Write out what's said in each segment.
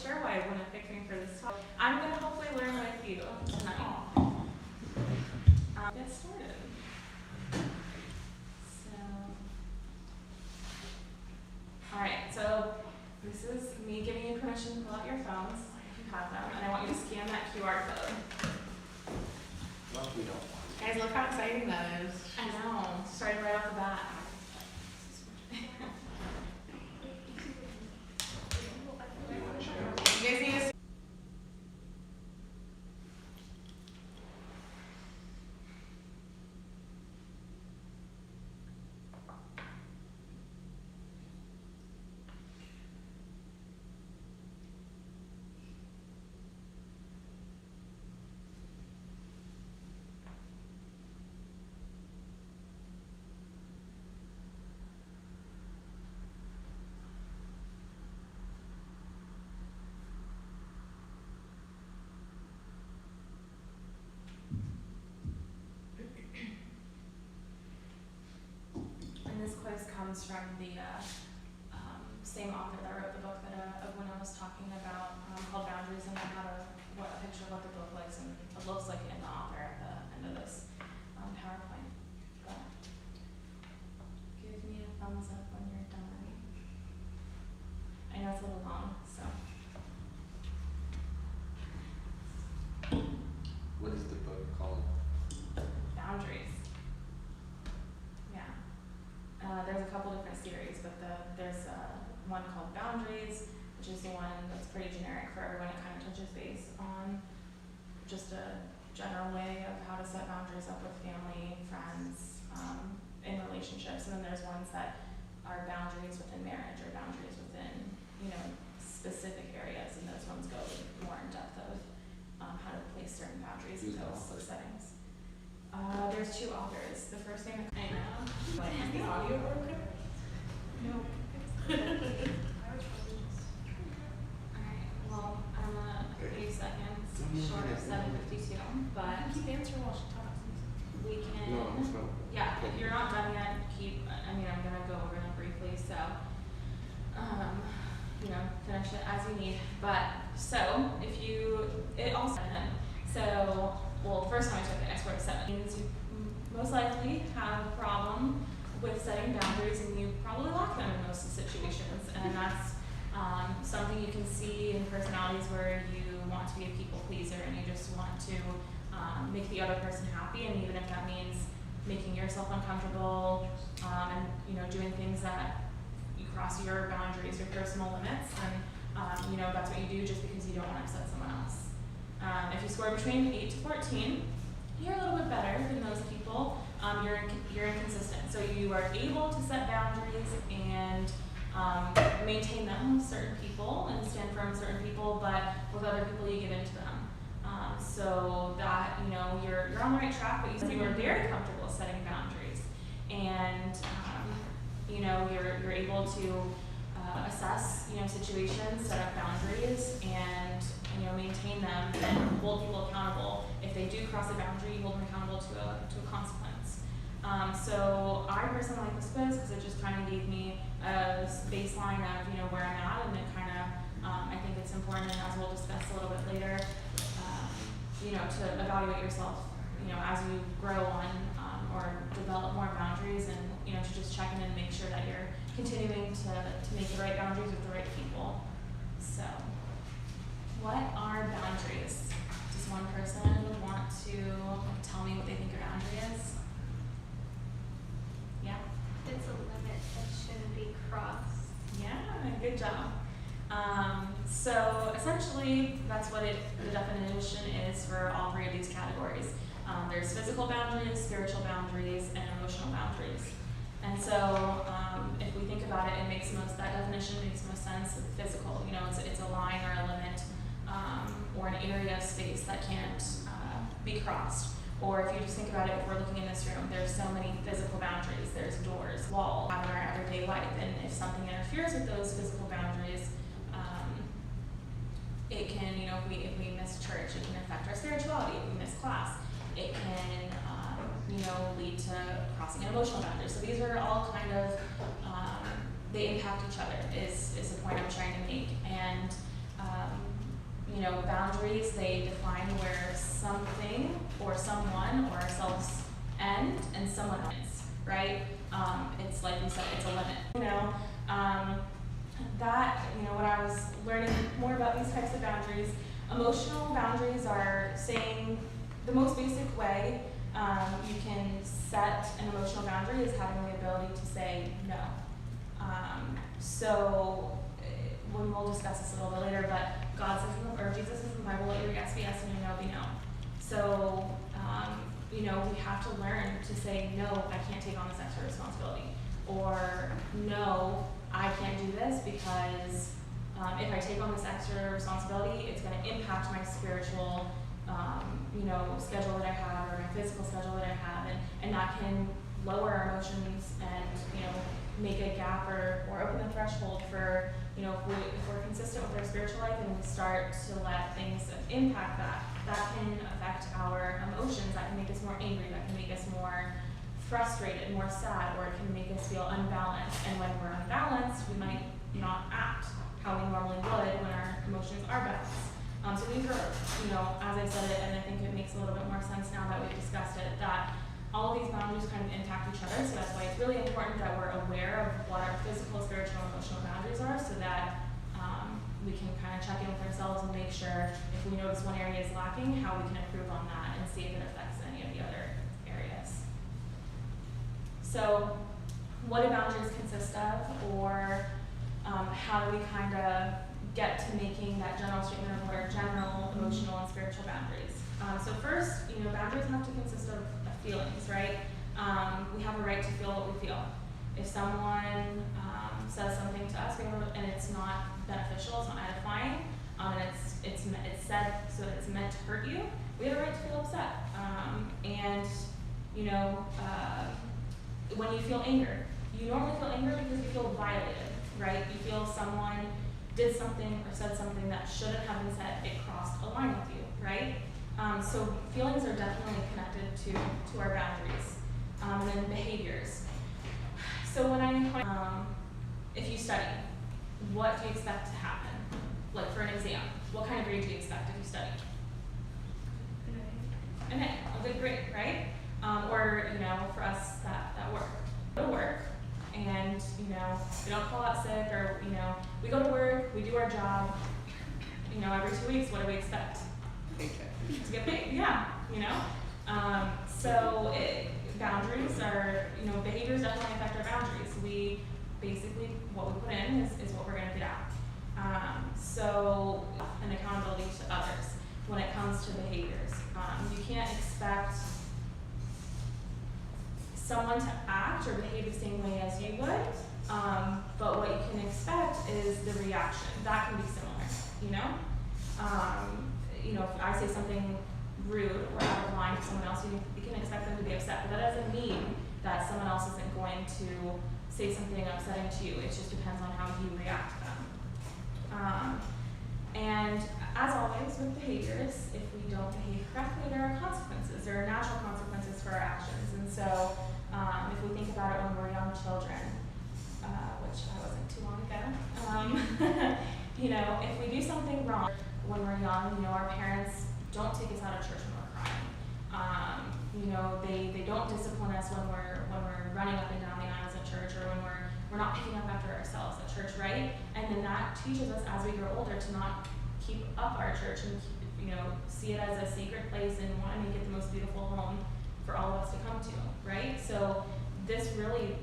sure why I wouldn't pick me for this topic. I'm going to hopefully learn with you tonight. Get started. Alright, so this is me giving you permission to pull out your phones if you have them, and I want you to scan that QR code. No, we don't. Guys, look how exciting that is. I know, started right off the bat. You want to share? You guys need to And this quiz comes from the same author that wrote the book that of when I was talking about called Boundaries, and I have a picture of what the book looks and it looks like in the author at the end of this PowerPoint. But give me a thumbs up when you're done. I know it's a little long, so. What is the book called? Boundaries. Yeah. There's a couple different series, but there's one called Boundaries, which is the one that's pretty generic for everyone. It kind of touches base on just a general way of how to set boundaries up with family, friends, in relationships. And then there's ones that are boundaries within marriage or boundaries within, specific areas. And those ones go more in depth of how to place certain boundaries in those settings. There's two authors. The first name I know. Like, is the audio broken? No. Alright, well, I'm a few seconds short of 7:52, but Keep answering while she talks. we can. No, it's not. Yeah, if you're not done yet, I'm gonna go over them briefly, so, finish it as you need. But, so, first time I took it, I scored a 7. Means you most likely have a problem with setting boundaries, and you probably lack them in most situations. And that's something you can see in personalities where you want to be a people pleaser and you just want to make the other person happy, and even if that means making yourself uncomfortable and doing things that you cross your boundaries, your personal limits, and that's what you do just because you don't want to upset someone else. If you score between 8 to 14, you're a little bit better than those people. You're inconsistent, so you are able to set boundaries and maintain them with certain people and stand firm with certain people, but with other people you give into them. So that you're on the right track, but you are very comfortable setting boundaries, and you're able to assess situations, set up boundaries, and maintain them and hold people accountable. If they do cross a boundary, you hold them accountable to a consequence. So I personally like this quiz because it just kind of gave me a baseline of where I'm at, and it kind of I think it's important, as we'll discuss a little bit later, to evaluate yourself as you grow on or develop more boundaries, and to just check in and make sure that you're continuing to make the right boundaries with the right people. So, what are boundaries? Does one person want to tell me what they think a boundary is? Yeah? It's a limit that shouldn't be crossed. Yeah, good job. So essentially, that's what the definition is for all three of these categories. There's physical boundaries, spiritual boundaries, and emotional boundaries. And so, if we think about it, that definition makes most sense with physical. It's a line or a limit, or an area of space that can't be crossed. Or if you just think about it, if we're looking in this room, there's so many physical boundaries. There's doors, walls, in our everyday life, and if something interferes with those physical boundaries, it can, if we miss church, it can affect our spirituality. If we miss class, it can, lead to crossing an emotional boundary. So these are all kind of, they impact each other. Is the point I'm trying to make, and boundaries, they define where something or someone or ourselves end and someone ends, right? It's like you said, it's a limit. When I was learning more about these types of boundaries, emotional boundaries are saying the most basic way you can set an emotional boundary is having the ability to say no. We'll discuss this a little bit later, but God says, or Jesus says in the Bible, let your yes be yes and your no be no. So, we have to learn to say, no, I can't take on this extra responsibility. Or, no, I can't do this because if I take on this extra responsibility, it's going to impact my spiritual, schedule that I have or my physical schedule that I have. And that can lower our emotions and, make a gap or open the threshold for, if we're consistent with our spiritual life and we start to let things impact that can affect our emotions. That can make us more angry. That can make us more frustrated, more sad, or it can make us feel unbalanced. And when we're unbalanced, we might not act how we normally would when our emotions are balanced. So these are, as I said it, and I think it makes a little bit more sense now that we've discussed it, that all of these boundaries kind of impact each other. So that's why it's really important that we're aware of what our physical, spiritual, and emotional boundaries are, so that we can kind of check in with ourselves and make sure if we notice one area is lacking, how we can improve on that and see if it affects any of the other areas. So what do boundaries consist of, or how do we kind of get to making that general statement of what are general, emotional, and spiritual boundaries? So first, boundaries have to consist of feelings, right? We have a right to feel what we feel. If someone says something to us and it's not beneficial, it's not edifying, and it's said so that it's meant to hurt you, we have a right to feel upset. When you feel anger, you normally feel anger because you feel violated, right? You feel someone did something or said something that shouldn't have been said, it crossed a line with you, right? So feelings are definitely connected to our boundaries, and then behaviors. So if you study, what do you expect to happen? Like for an exam, what kind of grade do you expect if you study? An A, a good grade, right? Or for us that work, go to work, and we don't call out sick, or we go to work, we do our job. Every 2 weeks, what do we expect? To get paid, yeah, boundaries are, behaviors definitely affect our boundaries. We basically, what we put in is what we're going to get out. And accountability to others when it comes to behaviors. You can't expect someone to act or behave the same way as you would, but what you can expect is the reaction. That can be similar, if I say something rude or out of line to someone else, you can expect them to be upset, but that doesn't mean that someone else isn't going to say something upsetting to you. It just depends on how you react to them. And as always with behaviors, if we don't behave correctly, there are consequences. There are natural consequences for our actions. And so if we think about it when we're young children, which I wasn't too long ago, if we do something wrong when we're young, our parents don't take us out of church when we're crying. They don't discipline us when we're running up and down the aisles at church, or when we're not picking up after ourselves at church, right? And then that teaches us as we grow older to not keep up our church and see it as a sacred place and want to make it the most beautiful home for all of us to come to, right? So this really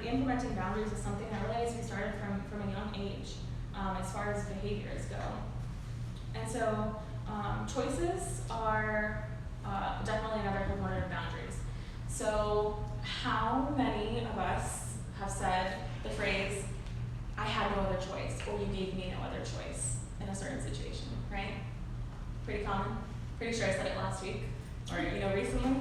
implementing boundaries is something that really needs to be started from a young age, as far as behaviors go. And so choices are definitely another component of boundaries. So how many of us have said the phrase, I had no other choice, or you gave me no other choice in a certain situation, right? Pretty common. Pretty sure I said it last week, or recently.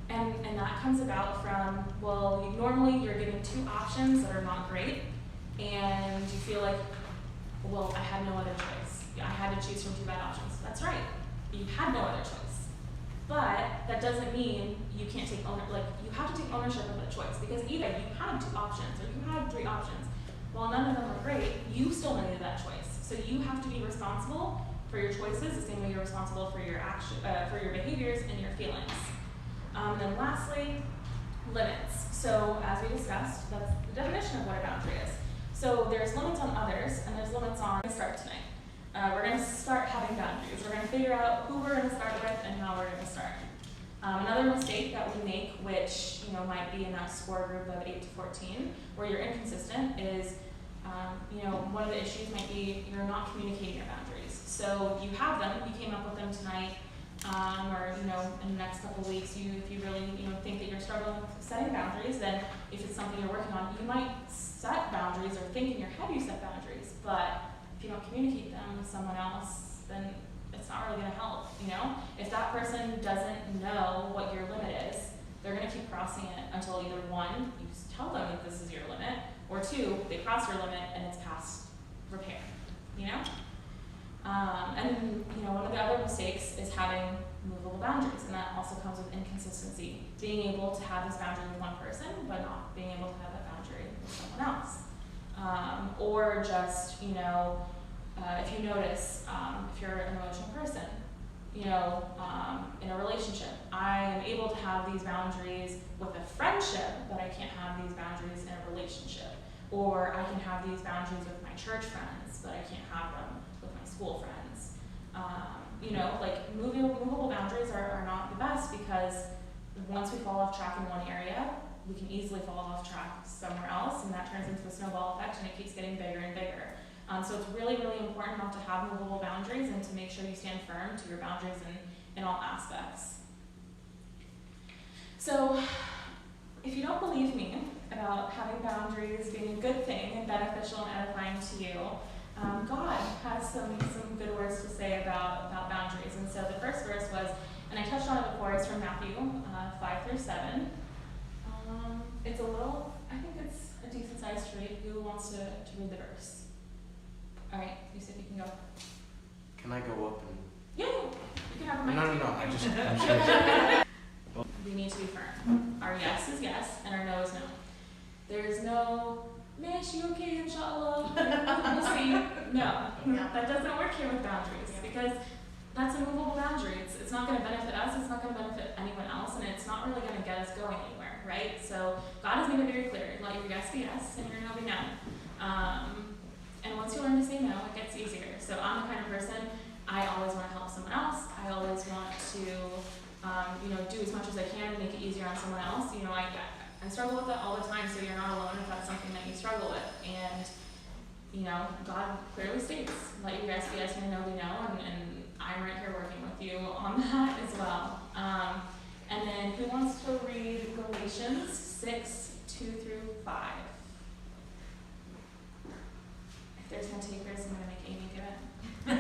And that comes about from, normally you're given two options that are not great, and you feel like, I had no other choice. I had to choose from two bad options. That's right. You had no other choice. But that doesn't mean you can't take you have to take ownership of the choice, because either you had two options or you had three options. While none of them were great, you still needed that choice. So So you have to be responsible for your choices the same way you're responsible for your for your behaviors and your feelings. And then lastly, limits. So as we discussed, that's the definition of what a boundary is. So there's limits on others, and there's limits on. We're going to start tonight. We're going to start having boundaries. We're going to figure out who we're going to start with and how we're going to start. Another mistake that we make, which might be in that score group of 8 to 14, where you're inconsistent, is one of the issues might be you're not communicating your boundaries. So you have them, you came up with them tonight, or in the next couple of weeks, if you really think that you're struggling with setting boundaries, then if it's something you're working on, you might set boundaries or think in your head you set boundaries, but if you don't communicate them with someone else, then it's not really going to help. If that person doesn't know what your limit is, they're going to keep crossing it until either one, you tell them that this is your limit, or two, they cross your limit and it's past repair. And then, one of the other mistakes is having movable boundaries, and that also comes with inconsistency. Being able to have this boundary with one person, but not being able to have that boundary with someone else. Or just, if you notice, if you're an emotional person, in a relationship, I am able to have these boundaries with a friendship, but I can't have these boundaries in a relationship. Or I can have these boundaries with my church friends, but I can't have them with my school friends. Movable boundaries are not the best, because once we fall off track in one area, we can easily fall off track somewhere else, and that turns into a snowball effect, and it keeps getting bigger and bigger. So it's really, really important not to have movable boundaries and to make sure you stand firm to your boundaries in all aspects. So if you don't believe me about having boundaries being a good thing and beneficial and edifying to you, God has some good words to say about boundaries. And so the first verse was, and I touched on it before, it's from Matthew 5 through 7. It's I think it's a decent size to read. Who wants to read the verse? All right, Yusuf, you can go. Can I go up and? Yeah, you can have the mic. No. I'm sure. We need to be firm. Our yes is yes, and our no is no. There's no, Mish, you okay, inshallah? We'll see. No, that doesn't work here with boundaries, because that's a movable boundary. It's not going to benefit us, it's not going to benefit anyone else, and it's not really going to get us going anywhere, right? So God has made it very clear. Let your yes be yes, and your no be no. And once you learn to say no, it gets easier. So I'm the kind of person, I always want to help someone else. I always want to, do as much as I can to make it easier on someone else. I struggle with that all the time, so you're not alone if that's something that you struggle with. And, God clearly states, let your yes be yes and your no be no, and I'm right here working with you on that as well. And then who wants to read Galatians 6, 2 through 5? If there's no takers, I'm going to make Amy do it.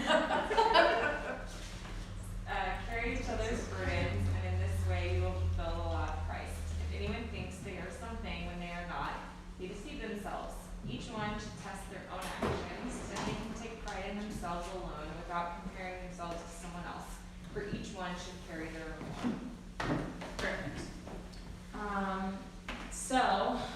Carry each other's burdens, and in this way you will fulfill the law of Christ. If anyone thinks they are something when they are not, they deceive themselves. Each one should test their own actions, so they can take pride in themselves alone without comparing themselves to someone else. For each one should carry their own. Perfect. So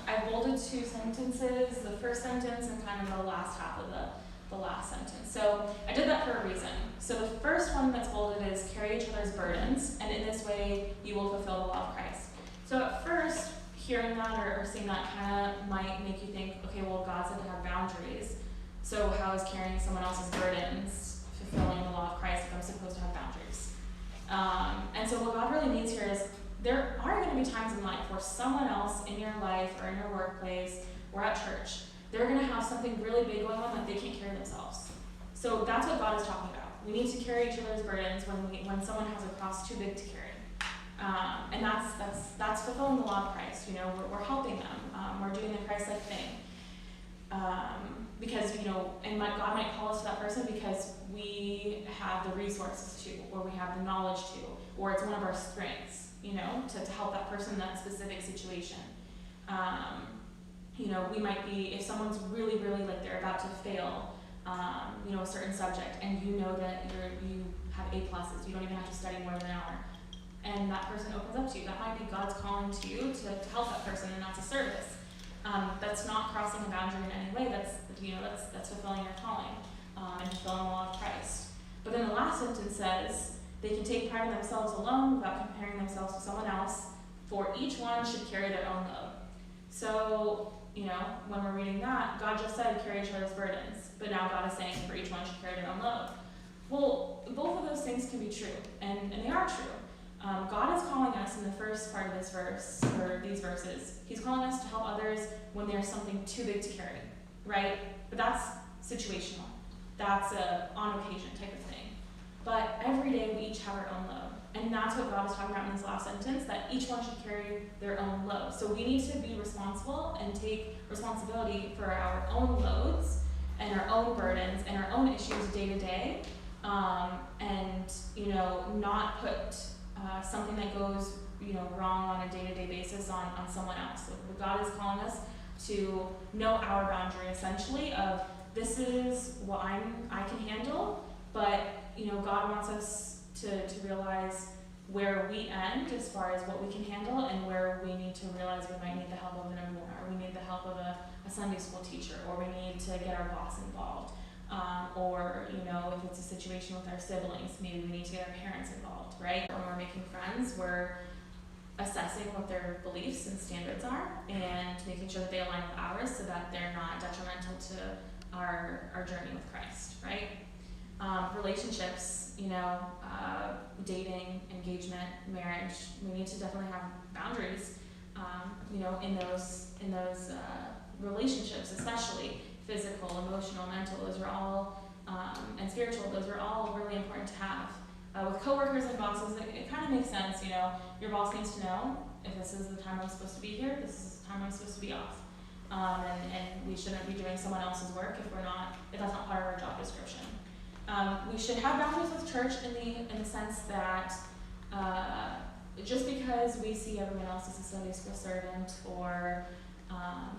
I bolded two sentences, the first sentence and kind of the last half of the last sentence. So I did that for a reason. So the first one that's bolded is carry each other's burdens, and in this way you will fulfill the law of Christ. So at first, hearing that or seeing that kind of might make you think, okay, well, God said to have boundaries, so how is carrying someone else's burdens fulfilling the law of Christ if I'm supposed to have boundaries? And so what God really means here is there are going to be times in life where someone else in your life or in your workplace or at church, they're going to have something really big going on that they can't carry themselves. So that's what God is talking about. We need to carry each other's burdens when someone has a cross too big to carry. And that's fulfilling the law of Christ. We're helping them. We're doing the Christ-like thing. Because, and God might call us to that person because we have the resources to, or we have the knowledge to, or it's one of our strengths, to help that person in that specific situation. We might be, if someone's really, really like they're about to fail, a certain subject, and you know that you have A+, you don't even have to study more than an hour, and that person opens up to you, that might be God's calling to you to help that person, and that's a service. That's not crossing a boundary in any way. That's fulfilling your calling. and fulfilling the law of Christ. But then the last sentence says they can take pride in themselves alone without comparing themselves to someone else, for each one should carry their own load. So, when we're reading that, God just said carry each other's burdens, but now God is saying for each one should carry their own load. Well, both of those things can be true, and they are true. God is calling us in the first part of this verse, or these verses, He's calling us to help others when there's something too big to carry, right? But that's situational. That's a on occasion type of thing. But every day we each have our own load. And that's what God is talking about in this last sentence, that each one should carry their own load. So we need to be responsible and take responsibility for our own loads and our own burdens and our own issues day to day. And not put something that goes wrong on a day-to-day basis on someone else. So God is calling us to know our boundary, essentially, of this is what I can handle, but God wants us to realize where we end as far as what we can handle, and where we need to realize we might need the help of an MOR, or we need the help of a Sunday school teacher, or we need to get our boss involved. Or if it's a situation with our siblings, maybe we need to get our parents involved, right? When we're making friends, we're assessing what their beliefs and standards are, and making sure that they align with ours so that they're not detrimental to our journey with Christ, right? Relationships, dating, engagement, marriage, we need to definitely have boundaries, in those relationships, especially physical, emotional, mental. Those are all, and spiritual. Those are all really important to have. With coworkers and bosses, it kind of makes sense. Your boss needs to know if this is the time I'm supposed to be here, this is the time I'm supposed to be off, and we shouldn't be doing someone else's work if that's not part of our job description. We should have boundaries with church in the sense that just because we see everyone else as a Sunday school servant, or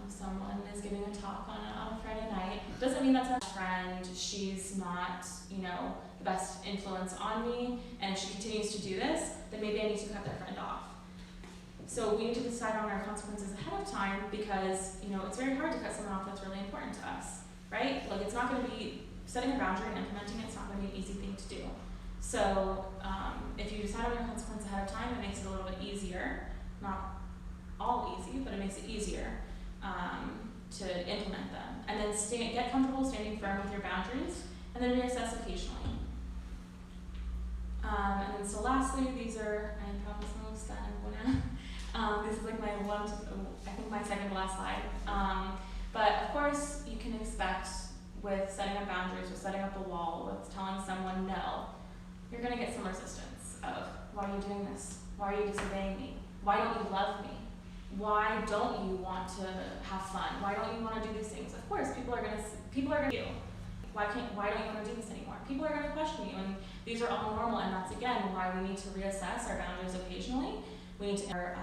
someone is giving a talk on a Friday night, doesn't mean that's my friend. She's not, the best influence on me, and if she continues to do this, then maybe I need to cut that friend off. So we need to decide on our consequences ahead of time, because, it's very hard to cut someone off that's really important to us, right? Like, it's not going to be, setting a boundary and implementing it's not going to be an easy thing to do. So if you decide on your consequence ahead of time, it makes it a little bit easier. Not all easy, but it makes it easier to implement them. And then get comfortable standing firm with your boundaries, and then reassess occasionally. And then so lastly, these are, I promise almost done, this is like my second to last slide. But of course, you can expect with setting up boundaries, with setting up a wall, with telling someone no, you're going to get some resistance of, why are you doing this? Why are you disobeying me? Why don't you love me? Why don't you want to have fun? Why don't you want to do these things? Of course, people are going to you. Why don't you want to do this anymore? People are going to question you, and these are all normal, and that's again why we need to reassess our boundaries occasionally. We need to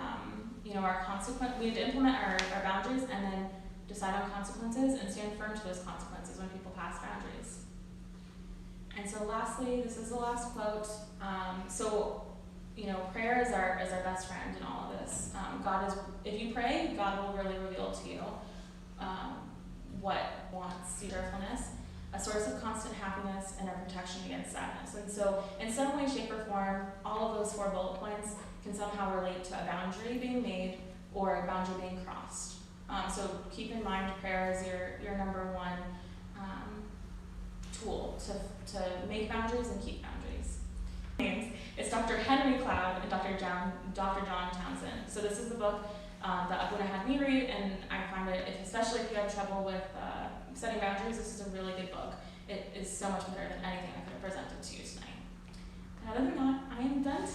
we need to implement our boundaries, and then decide on consequences and stand firm to those consequences when people pass boundaries. And so lastly, this is the last quote. Prayer is our best friend in all of this. If you pray, God will really reveal to you what wants cheerfulness, a source of constant happiness, and a protection against sadness. And so in some way, shape, or form, all of those 4 bullet points can somehow relate to a boundary being made or a boundary being crossed. So keep in mind prayer is your number one tool to make boundaries and keep boundaries. It's Dr. Henry Cloud and Dr. John Townsend. So this is the book that Abuna had me read, and I find it, especially if you have trouble with setting boundaries, this is a really good book. It is so much better than anything I could have presented to you tonight. And other than that, I am done